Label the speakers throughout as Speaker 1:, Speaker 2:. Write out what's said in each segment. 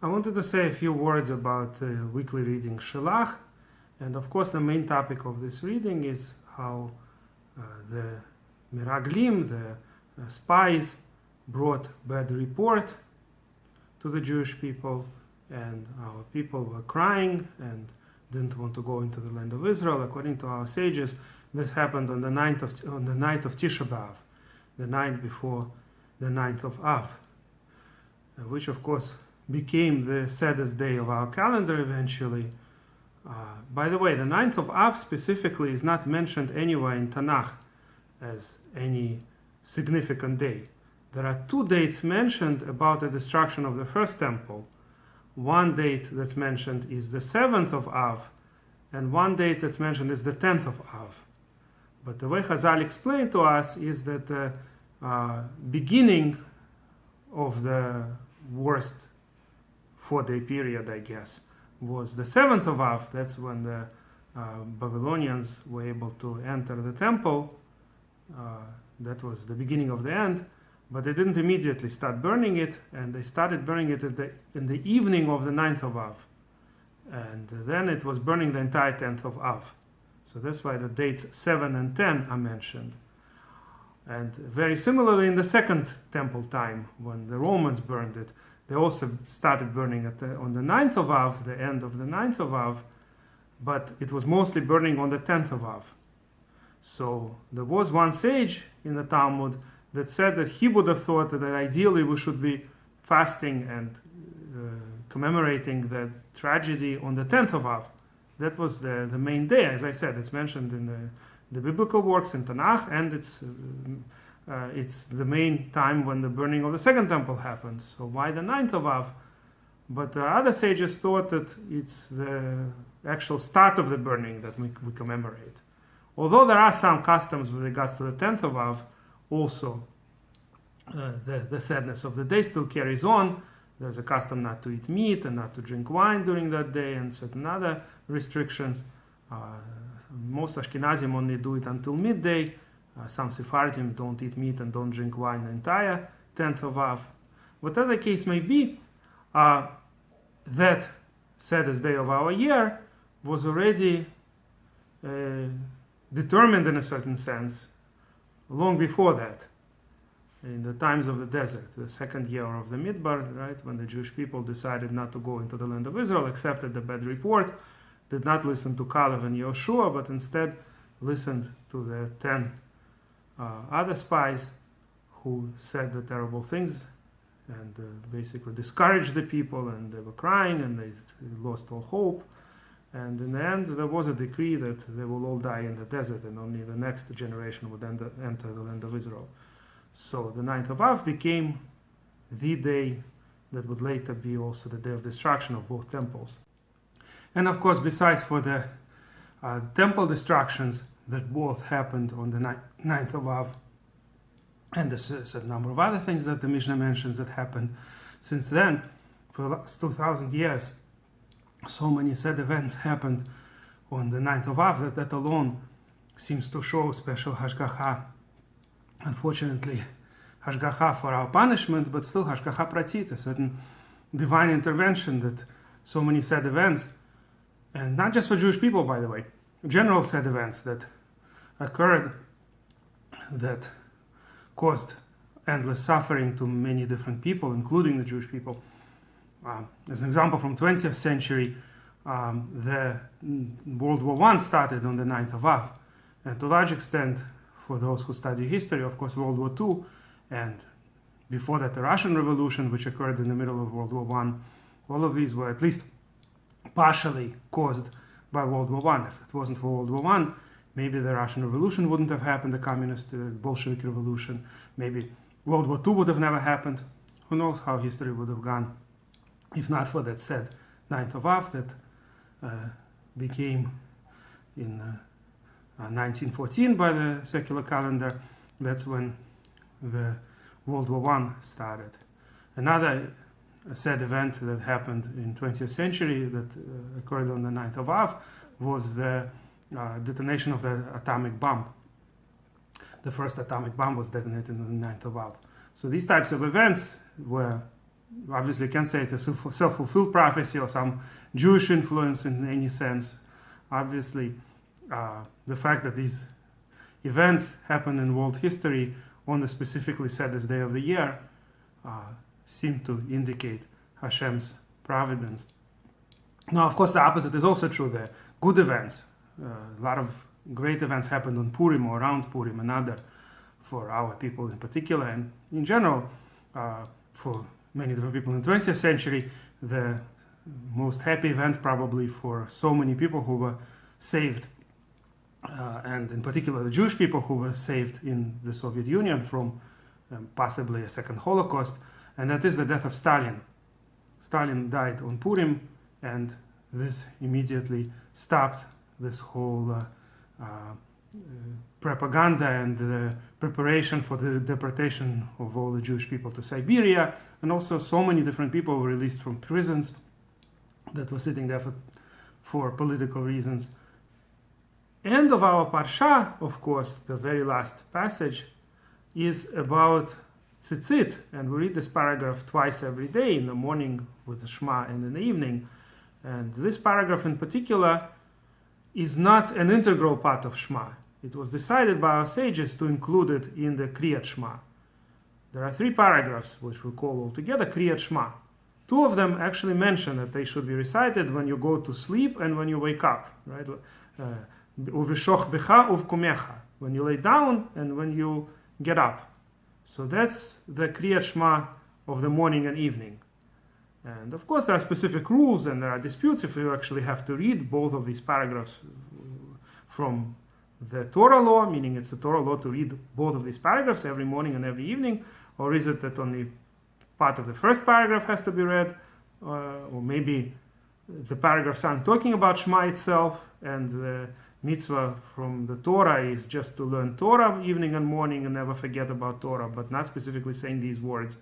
Speaker 1: I wanted to say a few words about the weekly reading Shelach, and of course the main topic of this reading is how the Miraglim, the spies, brought bad report to the Jewish people, and our people were crying and didn't want to go into the land of Israel. According to our sages, this happened on the night of Tisha BeAv, the night before the 9th of Av, which of course became the saddest day of our calendar eventually. By the way, the 9th of Av specifically is not mentioned anywhere in Tanakh as any significant day. There are two dates mentioned about the destruction of the first temple. One date that's mentioned is the 7th of Av, and one date that's mentioned is the 10th of Av. But the way Chazal explained to us is that the beginning of the worst 4-day period, I guess, was the 7th of Av. That's when the Babylonians were able to enter the temple. That was the beginning of the end. But they didn't immediately start burning it, and they started burning it in the evening of the 9th of Av. And then it was burning the entire 10th of Av. So that's why the dates 7 and 10 are mentioned. And very similarly in the second temple time, when the Romans burned it, they also started burning it on the 9th of Av, the end of the 9th of Av, but it was mostly burning on the 10th of Av. So there was one sage in the Talmud that said that he would have thought that ideally we should be fasting and commemorating the tragedy on the 10th of Av. That was the main day. As I said, it's mentioned in the biblical works in Tanakh, and it's the main time when the burning of the second temple happened. So why the 9th of Av? But the other sages thought that it's the actual start of the burning that we commemorate. Although there are some customs with regards to the 10th of Av, also the sadness of the day still carries on. There's a custom not to eat meat and not to drink wine during that day, and certain other restrictions. Most Ashkenazim only do it until midday. Some Sephardim don't eat meat and don't drink wine the entire 10th of Av. Whatever the case may be, that saddest day of our year was already determined in a certain sense long before that, in the times of the desert, the second year of the Midbar, right, when the Jewish people decided not to go into the land of Israel, accepted the bad report, did not listen to Caleb and Yoshua, but instead listened to the 10 other spies who said the terrible things and basically discouraged the people, and they were crying and they lost all hope. And in the end, there was a decree that they will all die in the desert, and only the next generation would enter the land of Israel. So the 9th of Av became the day that would later be also the day of destruction of both temples. And of course, besides for the temple destructions that both happened on the 9th of Av, and there's a number of other things that the Mishnah mentions that happened since then, for the last 2,000 years, so many sad events happened on the 9th of Av that alone seems to show special hashgacha. Unfortunately, hashgacha for our punishment, but still hashgacha pratit, a certain divine intervention that so many sad events, and not just for Jewish people, by the way, general sad events that occurred that caused endless suffering to many different people, including the Jewish people. As an example, from 20th century, the World War I started on the 9th of Av, and to a large extent, for those who study history, of course, World War II, and before that, the Russian Revolution, which occurred in the middle of World War I, all of these were at least partially caused by World War I. If it wasn't for World War I, maybe the Russian Revolution wouldn't have happened, the communist Bolshevik Revolution, maybe World War II would have never happened. Who knows how history would have gone if not for that said 9th of Av that became in 1914 by the secular calendar. That's when the World War I started. Another sad event that happened in 20th century that occurred on the 9th of Av was the detonation of the atomic bomb. The first atomic bomb was detonated on the 9th of Av. So these types of events were obviously can't say it's a self-fulfilled prophecy or some Jewish influence in any sense. Obviously, the fact that these events happen in world history on the specifically saddest day of the year seem to indicate Hashem's providence. Now, of course, the opposite is also true. The good events, a lot of great events happened on Purim or around Purim and other, for our people in particular, and in general, for many different people in the 20th century, the most happy event probably for so many people who were saved, and in particular the Jewish people who were saved in the Soviet Union from possibly a second Holocaust, and that is the death of Stalin. Stalin died on Purim, and this immediately stopped this whole propaganda and the preparation for the deportation of all the Jewish people to Siberia, and also so many different people were released from prisons that were sitting there for political reasons. End of our Parsha, of course, the very last passage, is about Tzitzit, and we read this paragraph twice every day, in the morning with the Shema and in the evening. And this paragraph in particular is not an integral part of Shema. It was decided by our sages to include it in the Kriyat Shema. There are 3 paragraphs which we call altogether Kriyat Shema. 2 of them actually mention that they should be recited when you go to sleep and when you wake up, right? Uvishoch becha uvkumecha, when you lay down and when you get up. So that's the Kriyat Shema of the morning and evening. And of course there are specific rules and there are disputes if you actually have to read both of these paragraphs from the Torah law, meaning it's the Torah law to read both of these paragraphs every morning and every evening, or is it that only part of the first paragraph has to be read, or maybe the paragraphs aren't talking about Shema itself, and the mitzvah from the Torah is just to learn Torah evening and morning and never forget about Torah, but not specifically saying these words.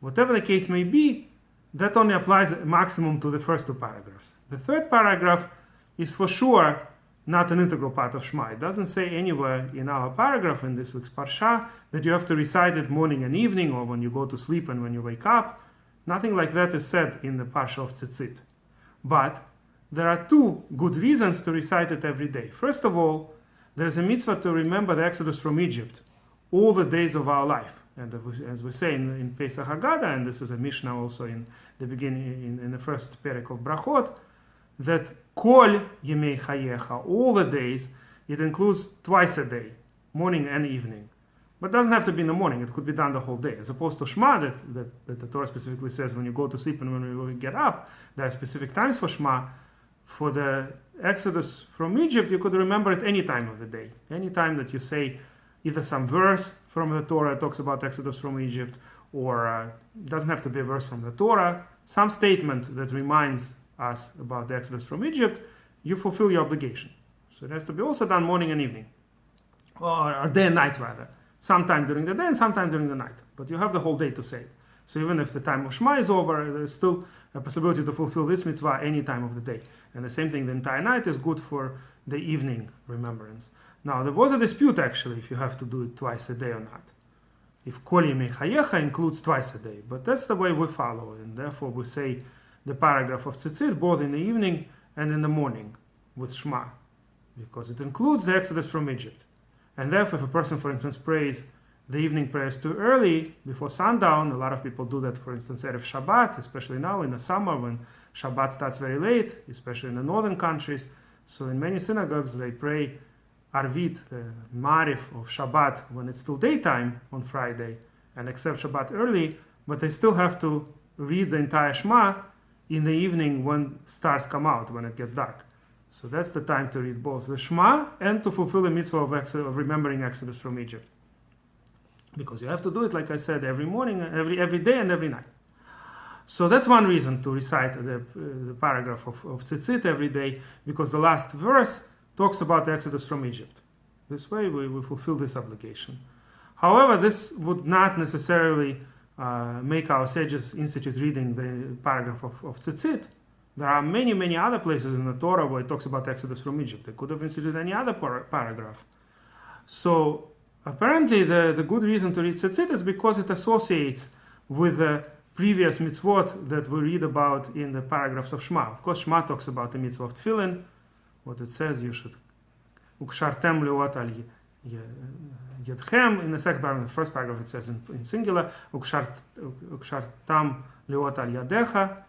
Speaker 1: Whatever the case may be, that only applies maximum to the first 2 paragraphs. The third paragraph is for sure not an integral part of Shema. It doesn't say anywhere in our paragraph in this week's Parsha that you have to recite it morning and evening, or when you go to sleep and when you wake up. Nothing like that is said in the Parsha of Tzitzit. But there are 2 good reasons to recite it every day. First of all, there's a mitzvah to remember the Exodus from Egypt all the days of our life. And as we say in Pesach Haggadah, and this is a Mishnah also in the beginning, in the first perek of Brachot, that Kol Yemei Chayecha, all the days, it includes twice a day, morning and evening. But it doesn't have to be in the morning, it could be done the whole day. As opposed to Shema, that the Torah specifically says when you go to sleep and when you get up, there are specific times for Shema. For the Exodus from Egypt, you could remember it any time of the day. Any time that you say either some verse from the Torah talks about Exodus from Egypt, or it doesn't have to be a verse from the Torah, some statement that reminds us about the Exodus from Egypt, you fulfill your obligation. So it has to be also done morning and evening, or day and night rather. Sometime during the day and sometime during the night. But you have the whole day to say it. So even if the time of Shema is over, there's still a possibility to fulfill this mitzvah any time of the day. And the same thing, the entire night is good for the evening remembrance. Now, there was a dispute actually if you have to do it twice a day or not. If Kol Yemei Chayecha includes twice a day. But that's the way we follow, and therefore we say the paragraph of Tzitzit both in the evening and in the morning with Shema, because it includes the Exodus from Egypt. And therefore, if a person, for instance, prays the evening prayers too early, before sundown, a lot of people do that, for instance, Erev Shabbat, especially now in the summer when Shabbat starts very late, especially in the northern countries. So in many synagogues, they pray Arvit, the Marif of Shabbat, when it's still daytime on Friday, and accept Shabbat early, but they still have to read the entire Shema in the evening when stars come out, when it gets dark. So that's the time to read both the Shema and to fulfill the mitzvah of remembering Exodus from Egypt. Because you have to do it, like I said, every morning, every day and every night. So that's one reason to recite the paragraph of Tzitzit every day, because the last verse talks about the Exodus from Egypt. This way we fulfill this obligation. However, this would not necessarily make our sages institute reading the paragraph of Tzitzit. There are many, many other places in the Torah where it talks about Exodus from Egypt. They could have instituted any other paragraph. So apparently the good reason to read Tzitzit is because it associates with the previous mitzvot that we read about in the paragraphs of Shema. Of course, Shema talks about the mitzvah of tefillin, what it says, you should ukshartem leot al yedchem. In the second paragraph, the first paragraph, it says in singular, ukshartam leot al yadecha,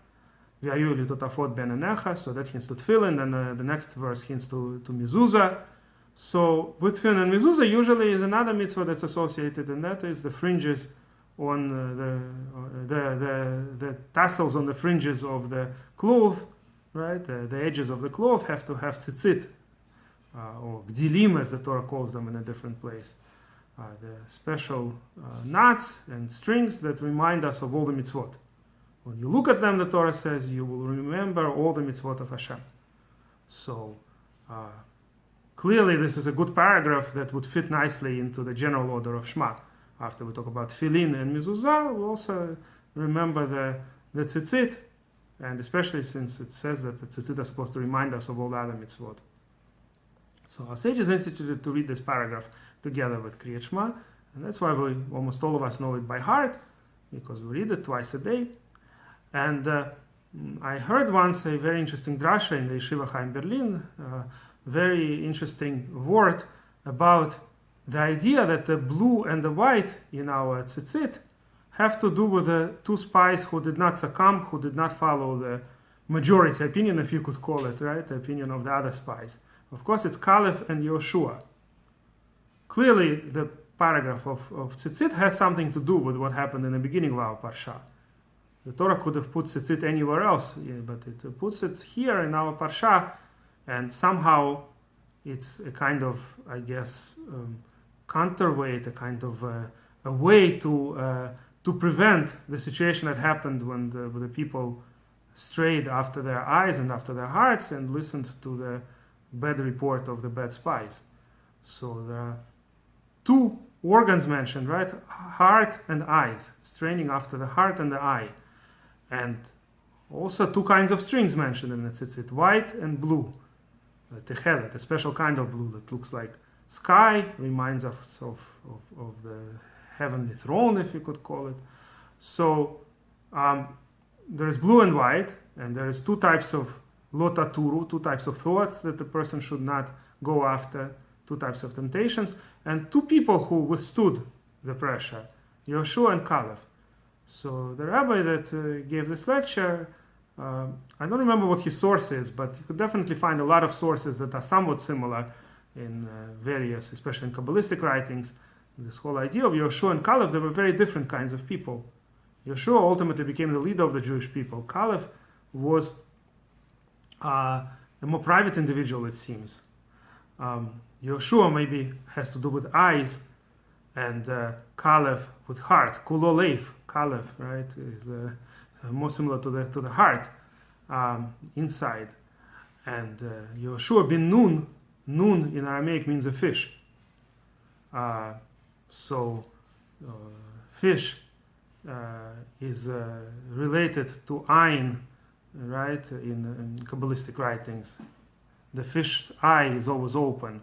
Speaker 1: v'ayu litotafot ben enecha. So that hints to tefillin, and the next verse hints to mezuzah. So with tefillin and mezuzah, usually is another mitzvah that's associated, and that is the fringes on the tassels on the fringes of the cloth, right? The edges of the cloth have to have tzitzit, or gdilim as the Torah calls them in a different place. The special knots and strings that remind us of all the mitzvot. When you look at them, the Torah says you will remember all the mitzvot of Hashem. So clearly this is a good paragraph that would fit nicely into the general order of Shema. After we talk about tefillin and mezuzah, we also remember the tzitzit, and especially since it says that the tzitzit are supposed to remind us of all the other mitzvot. So our sages instituted to read this paragraph together with Kriyat Shema, and that's why almost all of us know it by heart, because we read it twice a day. And I heard once a very interesting drasha in the Yeshiva in Berlin, very interesting word about the idea that the blue and the white in our tzitzit have to do with the two spies who did not succumb, who did not follow the majority opinion, if you could call it, right? The opinion of the other spies. Of course, it's Caliph and Yoshua. Clearly, the paragraph of tzitzit has something to do with what happened in the beginning of our parsha. The Torah could have put tzitzit anywhere else, but it puts it here in our parsha, and somehow it's a kind of, I guess, counterweight, a kind of a way to prevent the situation that happened when the people strayed after their eyes and after their hearts and listened to the bad report of the bad spies. So there are two organs mentioned, right? Heart and eyes, straining after the heart and the eye. And also two kinds of strings mentioned in the tzitzit, white and blue. Techelet, a special kind of blue that looks like sky, reminds us of the heavenly throne, if you could call it. So there is blue and white, and there is two types of lotaturu, two types of thoughts that the person should not go after, two types of temptations, and two people who withstood the pressure, Yoshua and Caliph. So the rabbi that gave this lecture, I don't remember what his source is, but you could definitely find a lot of sources that are somewhat similar in various, especially in Kabbalistic writings. This whole idea of Yoshua and Caliph, they were very different kinds of people. Yoshua ultimately became the leader of the Jewish people. Caliph was a more private individual, it seems. Yoshua maybe has to do with eyes, and Caliph with heart. Kulo leif, Caliph, right, is more similar to the heart inside. And Yoshua bin Nun, Nun in Aramaic means a fish. So fish is related to Ayin, right, in Kabbalistic writings. The fish's eye is always open.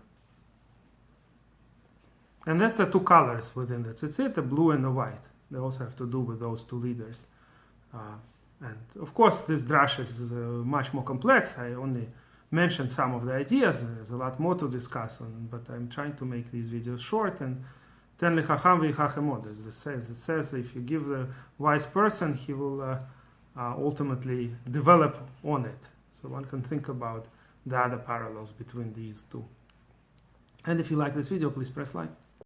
Speaker 1: And that's the two colors within the tzitzit, the blue and the white. They also have to do with those two leaders. And of course, this drasha is much more complex. I only mentioned some of the ideas. There's a lot more to discuss on, but I'm trying to make these videos short. And ten lichacham v'yichachemod, as it says, if you give the wise person, he will ultimately develop on it. So one can think about the other parallels between these two. And if you like this video, please press like.